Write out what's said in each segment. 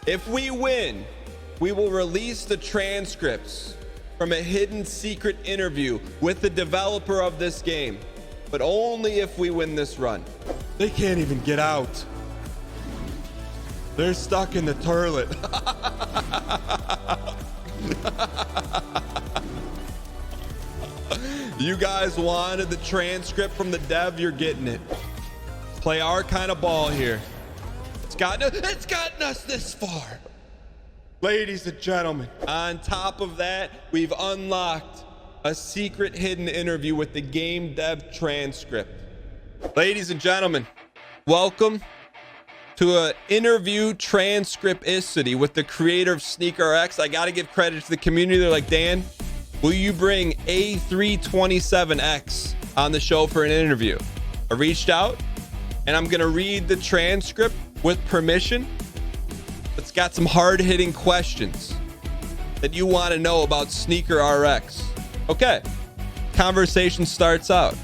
If we win, we will release the transcripts from a hidden secret interview with the developer of this game, but only if we win this run. They can't even get out. They're stuck in the toilet. You guys wanted the transcript from the dev, you're getting it. Play our kind of ball here. It's gotten us this far. Ladies and gentlemen, on top of that, we've unlocked a secret hidden interview with the game dev transcript. Ladies and gentlemen, welcome to an interview transcripticity with the creator of SNKRX. I got to give credit to the community. They're like, Dan, will you bring A327X on the show for an interview? I reached out and I'm going to read the transcript with permission. It's got some hard-hitting questions that you want to know about SNKRX. Okay. Conversation starts out.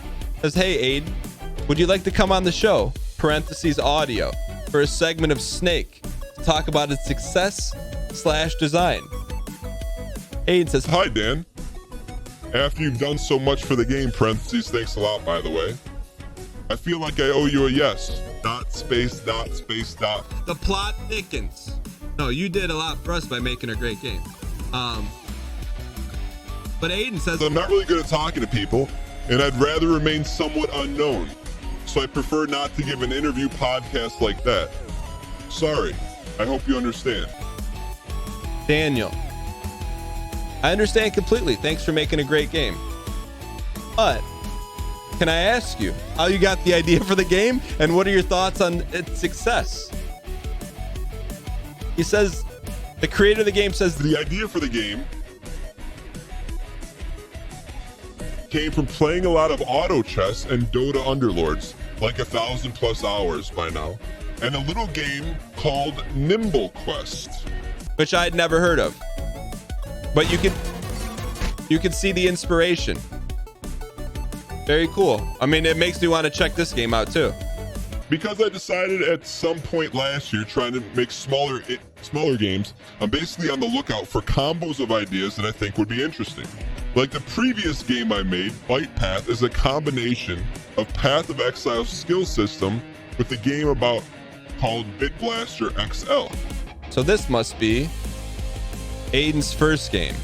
Says, hey, Aiden, would you like to come on the show? Parentheses audio. For a segment of Snake to talk about its success/design. Aiden says, hi, Dan. After you've done so much for the game, parentheses, thanks a lot, by the way. I feel like I owe you a yes. Dot, space, dot, space, dot. The plot thickens. No, you did a lot for us by making a great game. But Aiden says, I'm not really good at talking to people, and I'd rather remain somewhat unknown. So I prefer not to give an interview podcast like that. Sorry. I hope you understand. Daniel, I understand completely. Thanks for making a great game. But can I ask you how you got the idea for the game and what are your thoughts on its success? He says, the creator of the game says, the idea for the game came from playing a lot of auto chess and Dota Underlords, like 1,000+ hours by now, and a little game called Nimble Quest, which I'd never heard of. But you could see the inspiration. Very cool. I mean, it makes me want to check this game out too. Because I decided at some point last year, trying to make smaller games, I'm basically on the lookout for combos of ideas that I think would be interesting. Like the previous game I made, Byte Path, is a combination of Path of Exile skill system with a game about called Bit Blaster XL. So this must be Aiden's first game.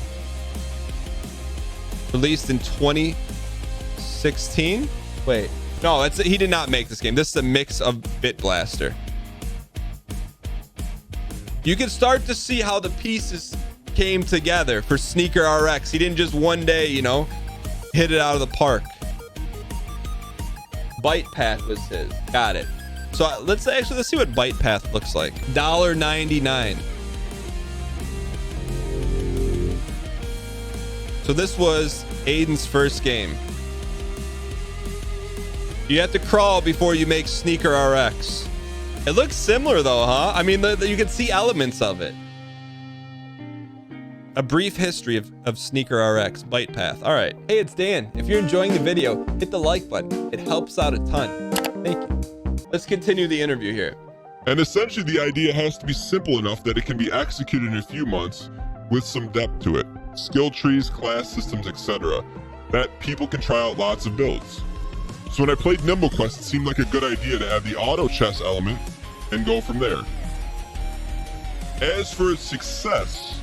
Released in 2016? Wait, no, he did not make this game. This is a mix of Bit Blaster. You can start to see how the pieces came together for SNKRX. He didn't just one day, hit it out of the park. Byte Path was his. Got it. So let's see what Byte Path looks like. $1.99. So this was Aiden's first game. You have to crawl before you make SNKRX. It looks similar though, huh? I mean, you can see elements of it. A brief history of SNKRX, Byte Path. All right. Hey, it's Dan. If you're enjoying the video, hit the like button. It helps out a ton. Thank you. Let's continue the interview here. And essentially the idea has to be simple enough that it can be executed in a few months with some depth to it. Skill trees, class systems, etc. That people can try out lots of builds. So when I played Nimble Quest, it seemed like a good idea to add the auto chess element and go from there. As for its success,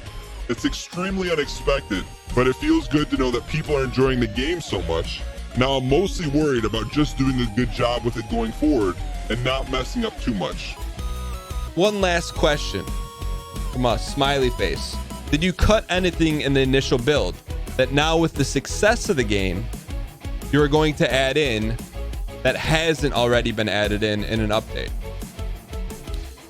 it's extremely unexpected, but it feels good to know that people are enjoying the game so much. Now I'm mostly worried about just doing a good job with it going forward and not messing up too much. One last question from us, smiley face. Did you cut anything in the initial build that now with the success of the game, you're going to add in that hasn't already been added in an update?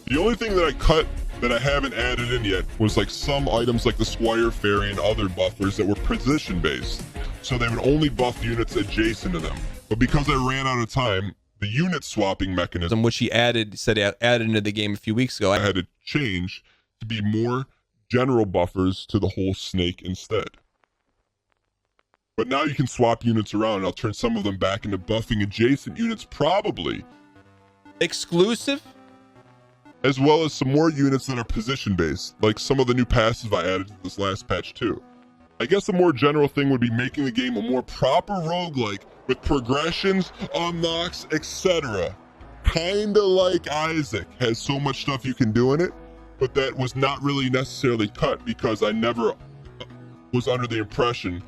The only thing that I cut that I haven't added in yet was like some items like the Squire Fairy and other buffers that were position based, so they would only buff units adjacent to them. But because I ran out of time, the unit swapping mechanism, which he said he added into the game a few weeks ago, I had to change to be more general buffers to the whole snake instead. But now you can swap units around, and I'll turn some of them back into buffing adjacent units, probably. Exclusive as well as some more units that are position based, like some of the new passive I added to this last patch too. I guess a more general thing would be making the game a more proper roguelike with progressions, unlocks, etc. Kinda like Isaac has so much stuff you can do in it, but that was not really necessarily cut because I never was under the impression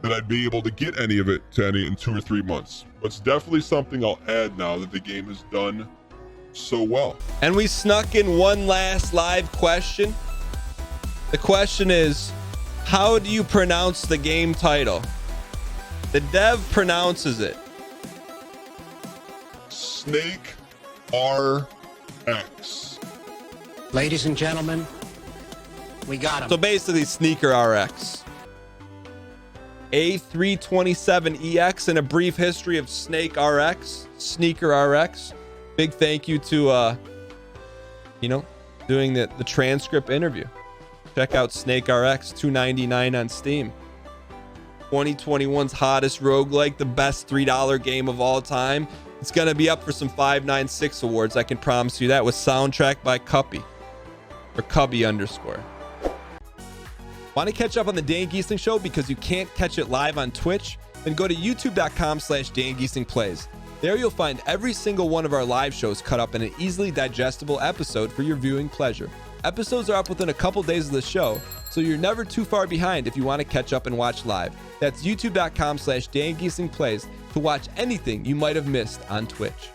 that I'd be able to get any of it to any in 2 or 3 months. But it's definitely something I'll add now that the game is done so well. And we snuck in one last live question. The question is, how do you pronounce the game title? The dev pronounces it SNKRX. Ladies and gentlemen, we got him. So basically SNKRX. A327EX in a brief history of SNKRX, SNKRX. Big thank you to doing the transcript interview. Check out SNKRX, $2.99 on Steam. 2021's hottest roguelike, the best $3 game of all time. It's gonna be up for some 596 awards, I can promise you that, with soundtrack by Cuppy or Cubby _. Want to catch up on the Dan Giesling Show because you can't catch it live on Twitch? Then go to youtube.com/DanGieslingPlays. There you'll find every single one of our live shows cut up in an easily digestible episode for your viewing pleasure. Episodes are up within a couple days of the show, so you're never too far behind if you want to catch up and watch live. That's youtube.com/DanGieslingPlays to watch anything you might have missed on Twitch.